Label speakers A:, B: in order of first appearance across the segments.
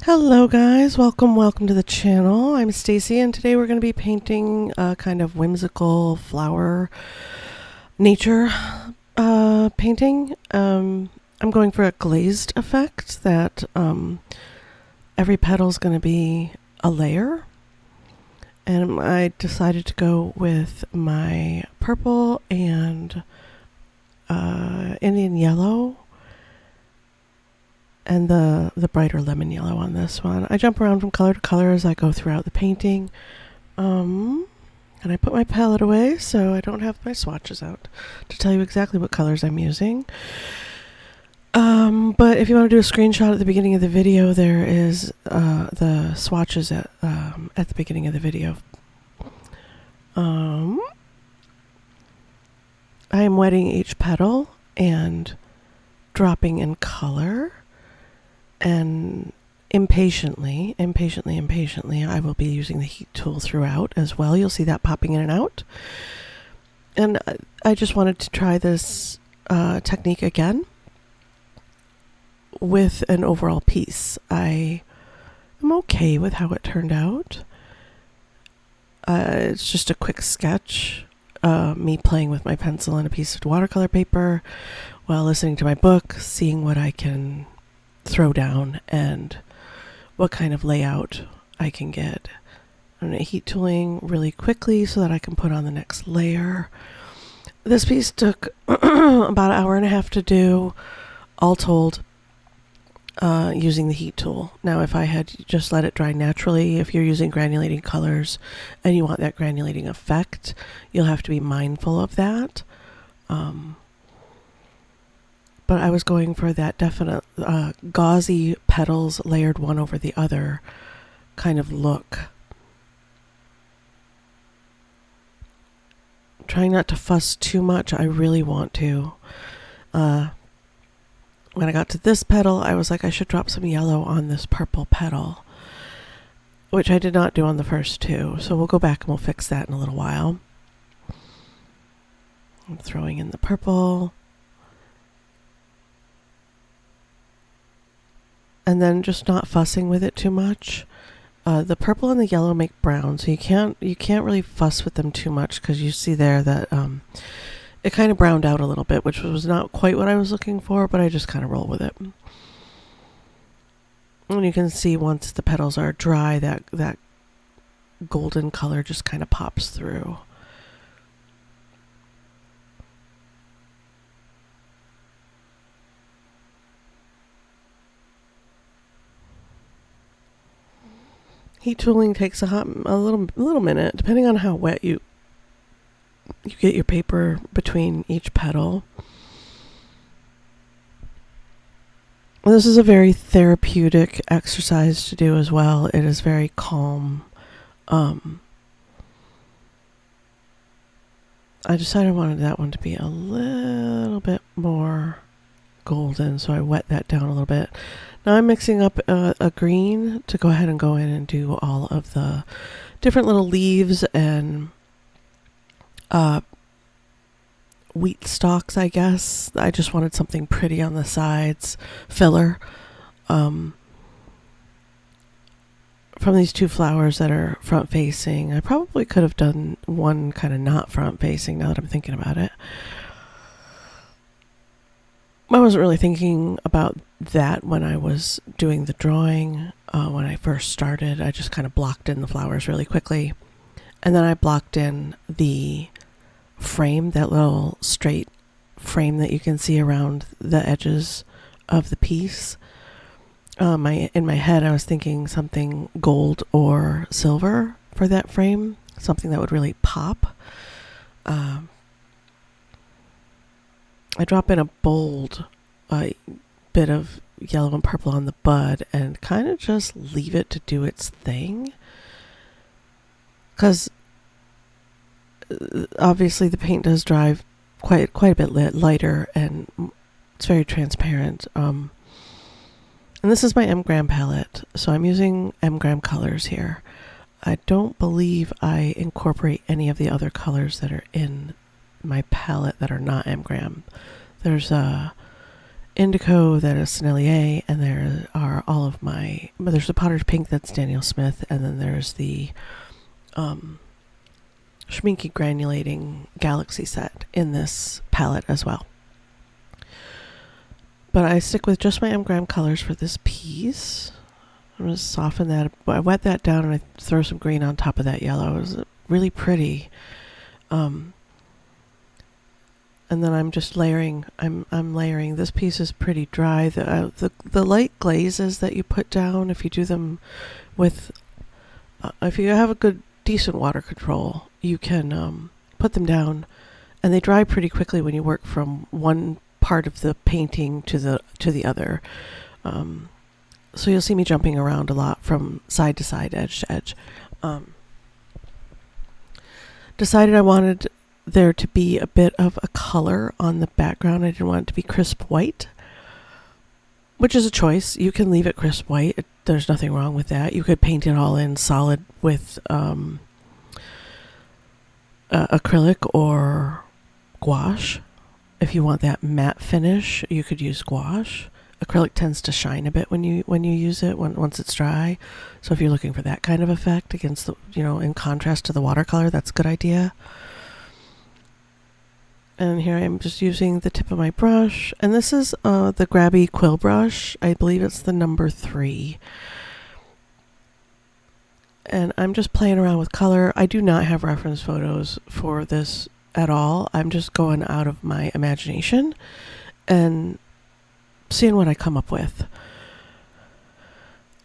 A: Hello guys, welcome to the channel. I'm Stacy and today we're going to be painting a kind of whimsical flower nature painting. I'm going for a glazed effect that every petal is going to be a layer. And I decided to go with my purple and Indian yellow and the brighter lemon yellow on this one. I jump around from color to color as I go throughout the painting. And I put my palette away so I don't have my swatches out to tell you exactly what colors I'm using. But if you want to do a screenshot at the beginning of the video, there is the swatches at the beginning of the video. I am wetting each petal and dropping in color. And impatiently, I will be using the heat tool throughout as well. You'll see that popping in and out. And I just wanted to try this technique again with an overall piece. I am okay with how it turned out. It's just a quick sketch, me playing with my pencil and a piece of watercolor paper while listening to my book, seeing what I can throw down and what kind of layout I can get. I'm heat tooling really quickly so that I can put on the next layer. This piece took about an hour and a half to do, all told, using the heat tool. Now, if I had just let it dry naturally, if you're using granulating colors and you want that granulating effect, you'll have to be mindful of that. But I was going for that definite gauzy petals layered one over the other kind of look. Trying not to fuss too much. I really want to. When I got to this petal, I was like, I should drop some yellow on this purple petal, which I did not do on the first two. So we'll go back and we'll fix that in a little while. I'm throwing in the purple. And then just not fussing with it too much. The purple and the yellow make brown, so you can't really fuss with them too much because you see there that it kind of browned out a little bit, which was not quite what I was looking for, but I just kind of roll with it. And you can see once the petals are dry, that golden color just kind of pops through. Heat tooling takes a little minute, depending on how wet you get your paper between each petal. This is a very therapeutic exercise to do as well. It is very calm. I decided I wanted that one to be a little bit more golden, so I wet that down a little bit. Now I'm mixing up a green to go ahead and go in and do all of the different little leaves and wheat stalks, I guess. I just wanted something pretty on the sides, filler, from these two flowers that are front facing. I probably could have done one kind of not front facing now that I'm thinking about it. I wasn't really thinking about that when I was doing the drawing. When I first started, I just kind of blocked in the flowers really quickly. And then I blocked in the frame, that little straight frame that you can see around the edges of the piece. In my head, I was thinking something gold or silver for that frame, something that would really pop. I drop in a bold bit of yellow and purple on the bud and kind of just leave it to do its thing. Because obviously the paint does dry quite a bit lighter and it's very transparent. And this is my M-Gram palette, so I'm using M-Gram colors here. I don't believe I incorporate any of the other colors that are in my palette that are not M-Gram. There's indigo that is Sennelier, and there are all of my, there's the Potter's Pink that's Daniel Smith, and then there's the Schminke Granulating Galaxy set in this palette as well. But I stick with just my M-Gram colors for this piece. I'm going to soften that. I wet that down and I throw some green on top of that yellow. It was really pretty. And then I'm just layering. I'm layering. This piece is pretty dry. The light glazes that you put down, if you do them with, if you have a good decent water control, you can put them down, and they dry pretty quickly when you work from one part of the painting to the other. So you'll see me jumping around a lot from side to side, edge to edge. Decided I wanted there to be a bit of a color on the background. I didn't want it to be crisp white, which is a choice. You can leave it crisp white. There's nothing wrong with that. You could paint it all in solid with acrylic or gouache. If you want that matte finish, you could use gouache. Acrylic tends to shine a bit when you use it once it's dry. So if you're looking for that kind of effect against the, in contrast to the watercolor, that's a good idea. And here I'm just using the tip of my brush, and this is the Grabie Quil brush. I believe it's the number 3. And I'm just playing around with color. I do not have reference photos for this at all. I'm just going out of my imagination and seeing what I come up with.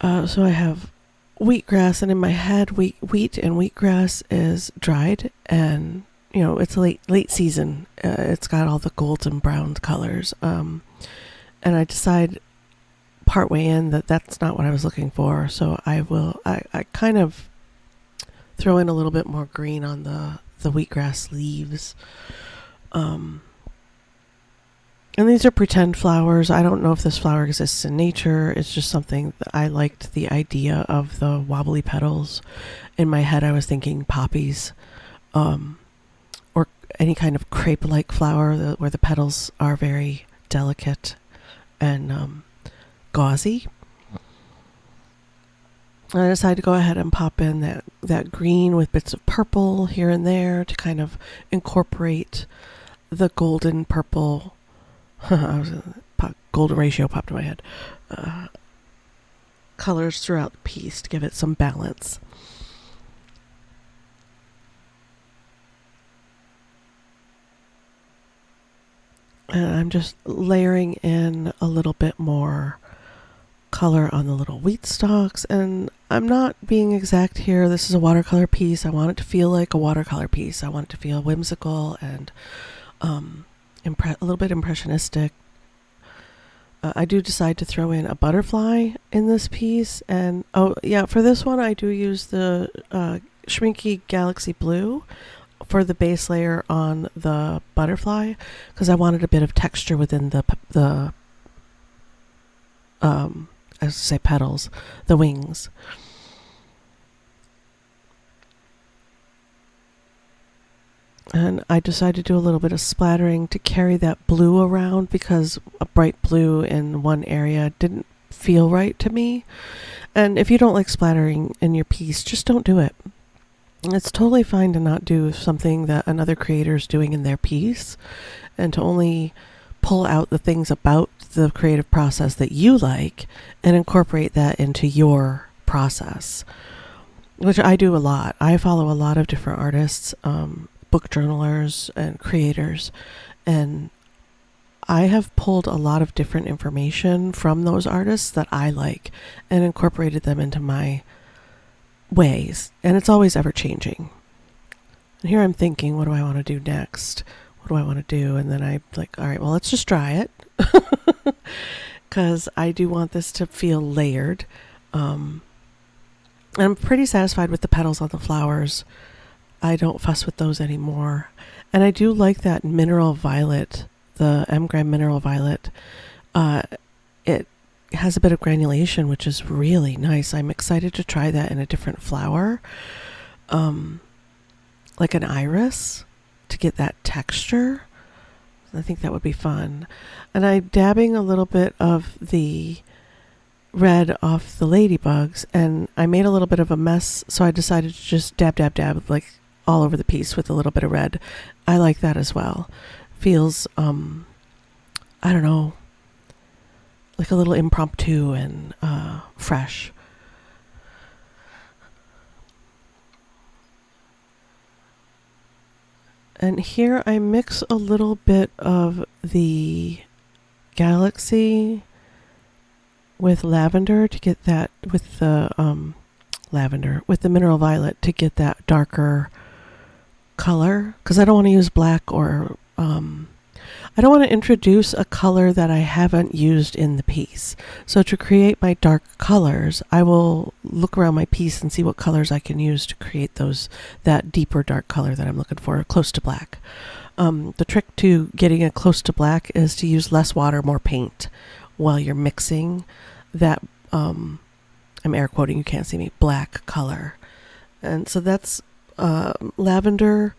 A: So I have wheatgrass, and in my head, wheat and wheatgrass is dried, and it's late season. It's got all the golds and browns colors. And I decide partway in that that's not what I was looking for. So I kind of throw in a little bit more green on the wheatgrass leaves. And these are pretend flowers. I don't know if this flower exists in nature. It's just something that I liked the idea of the wobbly petals. In my head, I was thinking poppies, or any kind of crepe-like flower where the petals are very delicate and gauzy. And I decided to go ahead and pop in that green with bits of purple here and there to kind of incorporate the golden purple. Golden ratio popped in my head. Colors throughout the piece to give it some balance. And I'm just layering in a little bit more color on the little wheat stalks, and I'm not being exact here. This is a watercolor piece. I want it to feel like a watercolor piece. I want it to feel whimsical and a little bit impressionistic. I do decide to throw in a butterfly in this piece, and for this one I do use the Schminke Galaxy Blue for the base layer on the butterfly, because I wanted a bit of texture within the I was to say petals, the wings. And I decided to do a little bit of splattering to carry that blue around, because a bright blue in one area didn't feel right to me. And if you don't like splattering in your piece, just don't do it. It's totally fine to not do something that another creator is doing in their piece, and to only pull out the things about the creative process that you like and incorporate that into your process, which I do a lot. I follow a lot of different artists, book journalers and creators, and I have pulled a lot of different information from those artists that I like and incorporated them into my ways, and it's always ever changing. And here I'm thinking, what do I want to do next? What do I want to do? And then I'm like, all right, well, let's just try it, because I do want this to feel layered. I'm pretty satisfied with the petals on the flowers. I don't fuss with those anymore. And I do like that mineral violet, the M-Gram mineral violet. It has a bit of granulation, which is really nice. I'm excited to try that in a different flower, like an iris, to get that texture. I think that would be fun. And I'm dabbing a little bit of the red off the ladybugs, and I made a little bit of a mess, so I decided to just dab like all over the piece with a little bit of red. I like that as well. Feels I don't know, like a little impromptu and fresh. And here I mix a little bit of the Galaxy with lavender to get that, with the lavender, with the mineral violet to get that darker color, because I don't want to use black or I don't want to introduce a color that I haven't used in the piece. So to create my dark colors, I will look around my piece and see what colors I can use to create that deeper dark color that I'm looking for, close to black. The trick to getting it close to black is to use less water, more paint while you're mixing that, I'm air quoting, you can't see me, black color. And so that's lavender,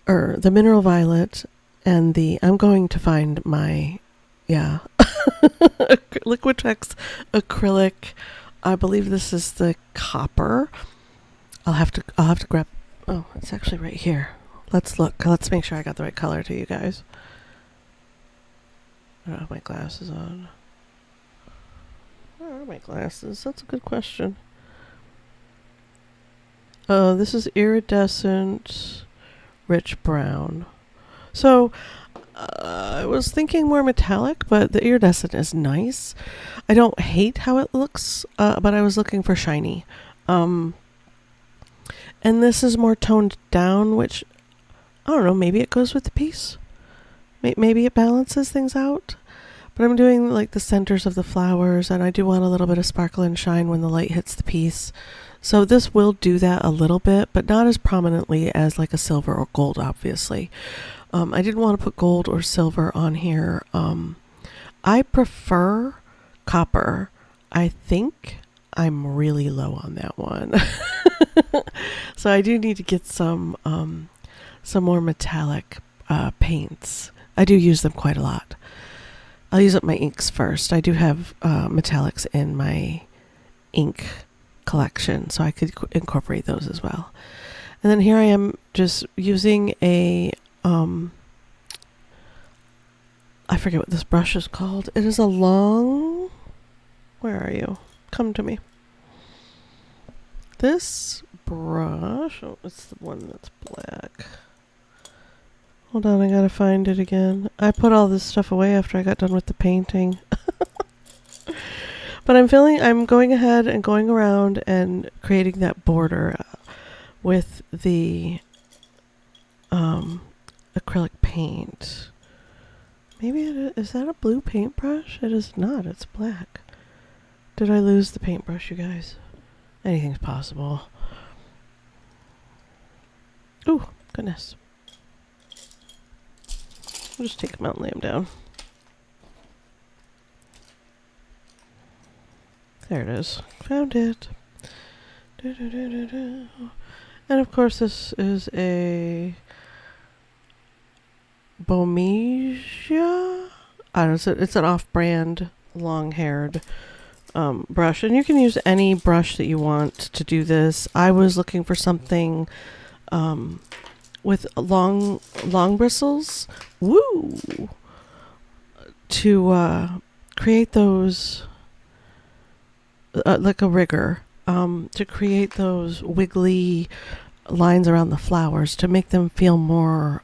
A: or the mineral violet, and I'm going to find my, Liquitex acrylic. I believe this is the copper. I'll have to grab, oh, it's actually right here. Let's look. Let's make sure I got the right color to you guys. I don't have my glasses on. Where are my glasses? That's a good question. This is iridescent rich brown. So I was thinking more metallic, but the iridescent is nice. I don't hate how it looks, but I was looking for shiny. And this is more toned down, which, I don't know, maybe it goes with the piece. Maybe it balances things out. But I'm doing like the centers of the flowers, and I do want a little bit of sparkle and shine when the light hits the piece. So this will do that a little bit, but not as prominently as like a silver or gold, obviously. I didn't want to put gold or silver on here. I prefer copper. I think I'm really low on that one. So I do need to get some more metallic paints. I do use them quite a lot. I'll use up my inks first. I do have metallics in my ink collection, so I could incorporate those as well. And then here I am just using a I forget what this brush is called. It is a long, where are you? Come to me. This brush, oh, it's the one that's black. Hold on, I gotta find it again. I put all this stuff away after I got done with the painting. But I'm going ahead and going around and creating that border with the acrylic paint. Maybe is that a blue paintbrush? It is not, it's black. Did I lose the paintbrush, you guys? Anything's possible. Ooh, goodness. I'll just take him out and lay him down. There it is. Found it. And of course this is a Bomesia? I don't know, it's an off-brand long-haired brush. And you can use any brush that you want to do this. I was looking for something with long bristles. Woo! To create those, like a rigger, to create those wiggly lines around the flowers to make them feel more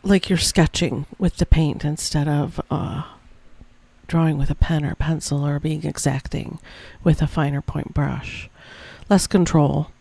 A: like you're sketching with the paint instead of drawing with a pen or pencil or being exacting with a finer point brush. Less control.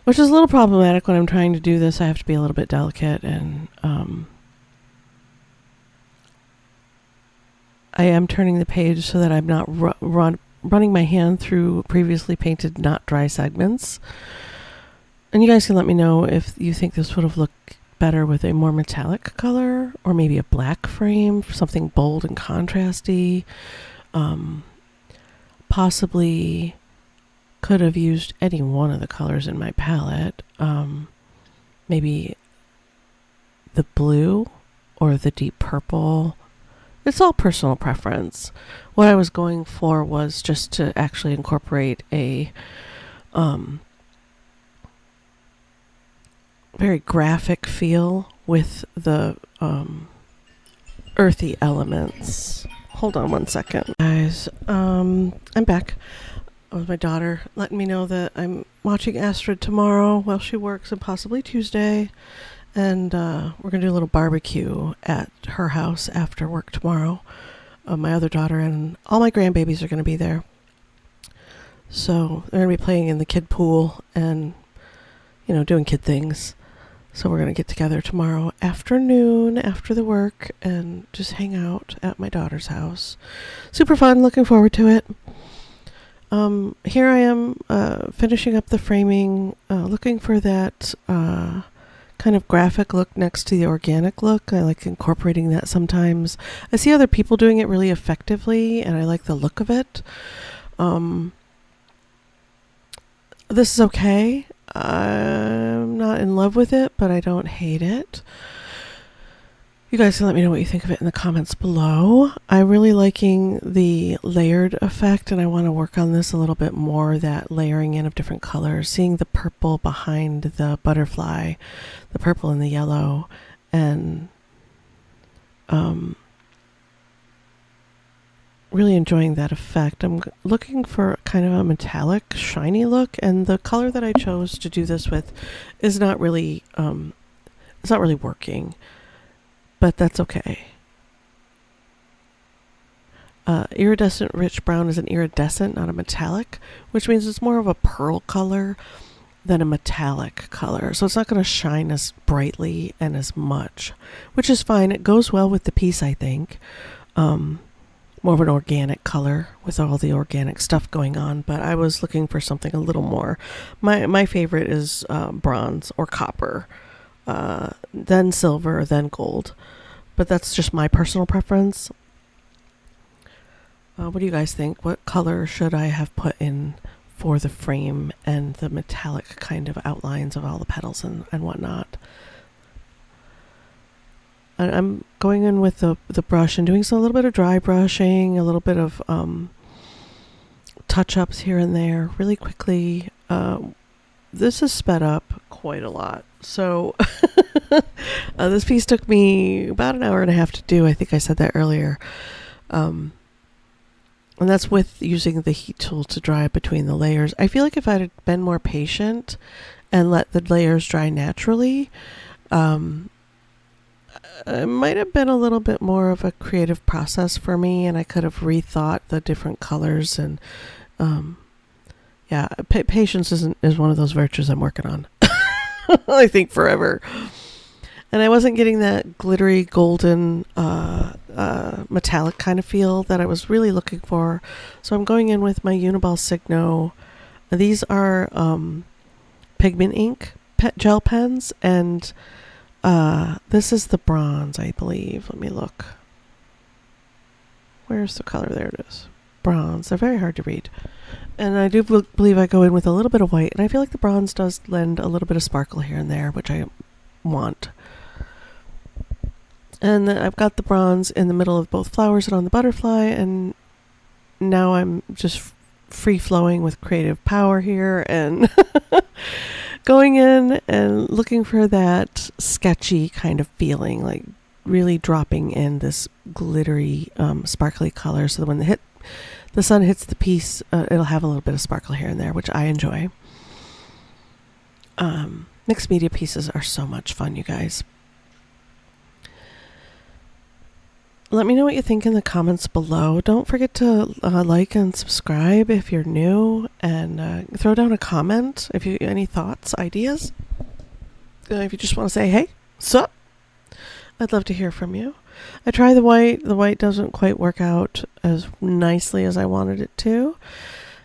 A: Which is a little problematic when I'm trying to do this. I have to be a little bit delicate, and I am turning the page so that I'm not running my hand through previously painted not dry segments. And you guys can let me know if you think this would have looked better with a more metallic color, or maybe a black frame, something bold and contrasty. Possibly could have used any one of the colors in my palette. Maybe the blue or the deep purple. It's all personal preference. What I was going for was just to actually incorporate a very graphic feel with the earthy elements. Hold on one second, guys. I'm back with my daughter letting me know that I'm watching Astrid tomorrow while she works, and possibly Tuesday. And we're going to do a little barbecue at her house after work tomorrow. My other daughter and all my grandbabies are going to be there. So they're going to be playing in the kid pool and, you know, doing kid things. So we're going to get together tomorrow afternoon after the work and just hang out at my daughter's house. Super fun. Looking forward to it. Here I am finishing up the framing, looking for that kind of graphic look next to the organic look. I like incorporating that sometimes. I see other people doing it really effectively, and I like the look of it. This is okay. I'm not in love with it, but I don't hate it. You guys can let me know what you think of it in the comments below. I'm really liking the layered effect, and I want to work on this a little bit more, that layering in of different colors, seeing the purple behind the butterfly, the purple and the yellow, and really enjoying that effect. I'm looking for kind of a metallic, shiny look, and the color that I chose to do this with is not really, it's not really working. But that's okay. Iridescent rich brown is an iridescent, not a metallic, which means it's more of a pearl color than a metallic color. So it's not going to shine as brightly and as much, which is fine. It goes well with the piece, I think. More of an organic color with all the organic stuff going on, but I was looking for something a little more. My favorite is bronze or copper. Then silver, then gold. But that's just my personal preference. What do you guys think? What color should I have put in for the frame and the metallic kind of outlines of all the petals and whatnot? I'm going in with the brush and doing a little bit of dry brushing, a little bit of touch-ups here and there really quickly. This is sped up quite a lot. So this piece took me about an hour and a half to do. I think I said that earlier. And that's with using the heat tool to dry between the layers. I feel like if I had been more patient and let the layers dry naturally, it might have been a little bit more of a creative process for me, and I could have rethought the different colors. And yeah, patience is one of those virtues I'm working on. I think forever. And I wasn't getting that glittery golden metallic kind of feel that I was really looking for. So I'm going in with my Uniball Signo. These are pigment ink gel pens, and this is the bronze, I believe. Let me look. Where's the color? There it is. Bronze. They're very hard to read. And I do believe I go in with a little bit of white, and I feel like the bronze does lend a little bit of sparkle here and there, which I want. And then I've got the bronze in the middle of both flowers and on the butterfly, and now I'm just free-flowing with creative power here and going in and looking for that sketchy kind of feeling, like really dropping in this glittery, sparkly color, so that when the sun hits the piece, it'll have a little bit of sparkle here and there, which I enjoy. Mixed media pieces are so much fun, you guys. Let me know what you think in the comments below. Don't forget to like and subscribe if you're new, and throw down a comment if you any thoughts, ideas. If you just want to say, hey, sup? I'd love to hear from you. I try the white. The white doesn't quite work out as nicely as I wanted it to.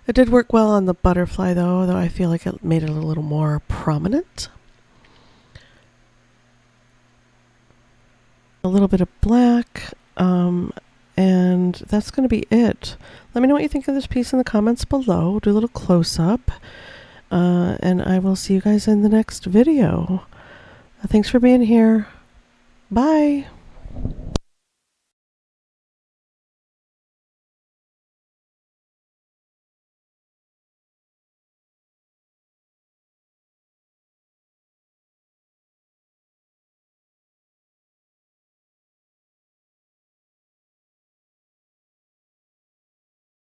A: It did work well on the butterfly, though I feel like it made it a little more prominent. A little bit of black, and that's going to be it. Let me know what you think of this piece in the comments below. Do a little close-up, and I will see you guys in the next video. Thanks for being here. Bye.